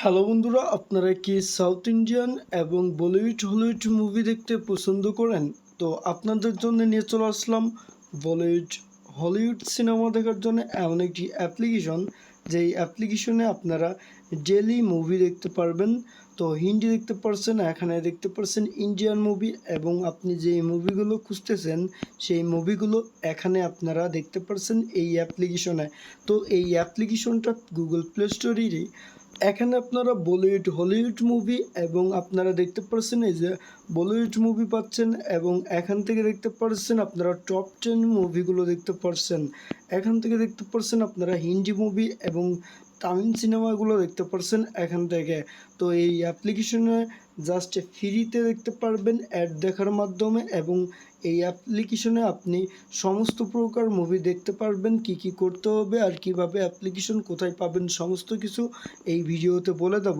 Hello বন্ধুরা, আপনারা কি সাউথ ইন্ডিয়ান এবং বলিউড হলিউড মুভি দেখতে পছন্দ করেন? তো আপনাদের জন্য নিয়ে চলে আসলাম বলিউড হলিউড সিনেমা দেখার জন্য এমন একটি অ্যাপ্লিকেশন, যেই অ্যাপ্লিকেশনে আপনারা ডেলি মুভি দেখতে পারবেন। তো হিন্দি দেখতে পারছেন, এখানে দেখতে পারছেন ইন্ডিয়ান মুভি, এবং আপনি যেই মুভিগুলো খুঁজতেছেন সেই মুভিগুলো এখানে আপনারা দেখতে পারছেন এই অ্যাপ্লিকেশনে। তো এই অ্যাপ্লিকেশনটা গুগল প্লে স্টোরেরই। এখানে আপনারা বলিউড হলিউড মুভি এবং আপনারা দেখতে পাচ্ছেন এই যে বলিউড মুভি পাচ্ছেন, এবং এখান থেকে দেখতে পাচ্ছেন আপনারা টপ 10 মুভিগুলো দেখতে পাচ্ছেন। এখান থেকে দেখতে পাচ্ছেন আপনারা হিন্দি মুভি এবং তামিল সিনেমাগুলো দেখতে পাচ্ছেন এখান থেকে। তো এই অ্যাপ্লিকেশনে জাস্ট ফ্রিতে দেখতে পারবেন অ্যাড দেখার মাধ্যমে, এবং এই অ্যাপ্লিকেশনে আপনি সমস্ত প্রকার মুভি দেখতে পারবেন। কি কি করতে হবে আর কিভাবে অ্যাপ্লিকেশন কোথায় পাবেন সমস্ত কিছু এই ভিডিওতে বলে দেব।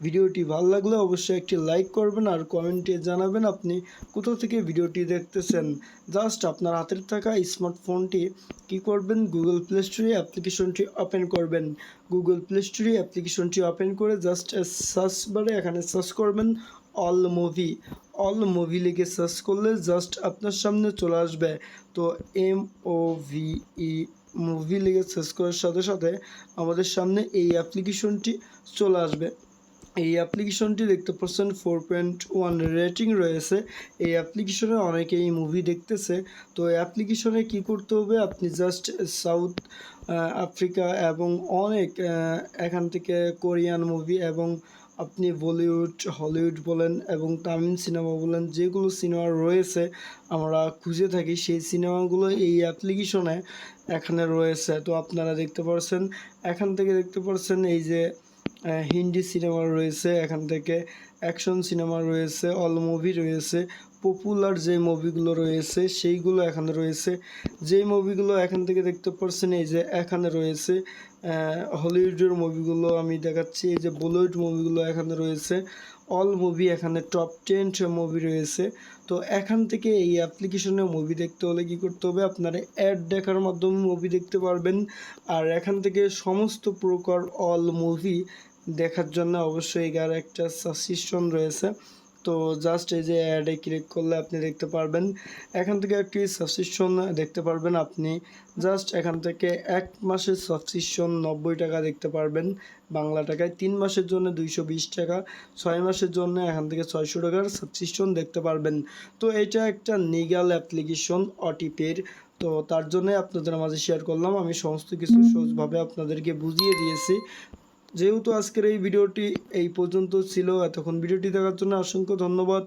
ভিডিওটি ভালো লাগলে অবশ্যই একটি লাইক করবেন আর কমেন্টে জানাবেন আপনি কোথা থেকে ভিডিওটি দেখতেছেন। জাস্ট আপনার হাতের থাকা স্মার্টফোনটি কি করবেন, গুগল প্লে স্টোরে অ্যাপ্লিকেশনটি ওপেন করবেন। গুগল প্লে স্টোরে অ্যাপ্লিকেশনটি ওপেন করে জাস্ট সার্চ বারে এখানে সার্চ করবেন অল মুভি। অল মুভি লিখে সার্চ করলে জাস্ট আপনার সামনে চলে আসবে। তো MOVE মুভি লিখে সার্চ করার সাথে সাথে আমাদের সামনে এই অ্যাপ্লিকেশনটি চলে আসবে। এই অ্যাপ্লিকেশনটি দেখতে পাচ্ছেন 4.1 রেটিং রয়েছে। এই অ্যাপ্লিকেশনে অনেকেই মুভি দেখতেছে। তো অ্যাপ্লিকেশনে কি করতে হবে, আপনি জাস্ট সাউথ আফ্রিকা এবং অনেক এখান থেকে কোরিয়ান মুভি, এবং আপনি বলিউড হলিউড বলেন এবং তামিল সিনেমা বলেন, যেগুলো সিনেমা রয়েছে আমরা খুঁজে থাকি সেই সিনেমাগুলো এই অ্যাপ্লিকেশনে এখানে রয়েছে। তো আপনারা দেখতে পাচ্ছেন, এখান থেকে দেখতে পাচ্ছেন এই যে হিন্দি সিনেমা রয়েছে, এখান থেকে অ্যাকশন সিনেমা রয়েছে, অল মুভি রয়েছে, পপুলার যে মুভিগুলো রয়েছে সেইগুলো এখানে রয়েছে। যেই মুভিগুলো এখান থেকে দেখতে পাচ্ছেন এই যে এখানে রয়েছে হলিউডের মুভিগুলো আমি দেখাচ্ছি। এই যে বলিউড মুভিগুলো এখানে রয়েছে, অল মুভি এখানে টপ 10 মুভি রয়েছে। তো এখান থেকে এই অ্যাপ্লিকেশনে মুভি দেখতে হলে কী করতে হবে, আপনারা অ্যাড দেখার মাধ্যমে মুভি দেখতে পারবেন। আর এখান থেকে সমস্ত প্রকার অল মুভি দেখার জন্য অবশ্যই এর একটা সাবস্ক্রিপশন রয়েছে। তো জাস্ট এই যে অ্যাডে ক্লিক করলে আপনি দেখতে পারবেন, এখান থেকে একটি সাবস্ক্রিপশন দেখতে পারবেন। আপনি জাস্ট এখান থেকে 1 মাসের সাবস্ক্রিপশন 90 টাকা দেখতে পারবেন বাংলা টাকায়, 3 মাসের জন্য 220 টাকা, 6 মাসের জন্য এখান থেকে 600 টাকার সাবস্ক্রিপশন দেখতে পারবেন। তো এটা একটা লিগ্যাল অ্যাপ্লিকেশন ওটিপির। তো তার জন্য আপনাদের মাঝে শেয়ার করলাম, আমি সমস্ত কিছু সহজভাবে আপনাদেরকে বুঝিয়ে দিয়েছি। যেহেতু আজকের এই ভিডিওটি এই পর্যন্ত ছিল, এতক্ষণ ভিডিওটি দেখার জন্য অসংখ্য ধন্যবাদ।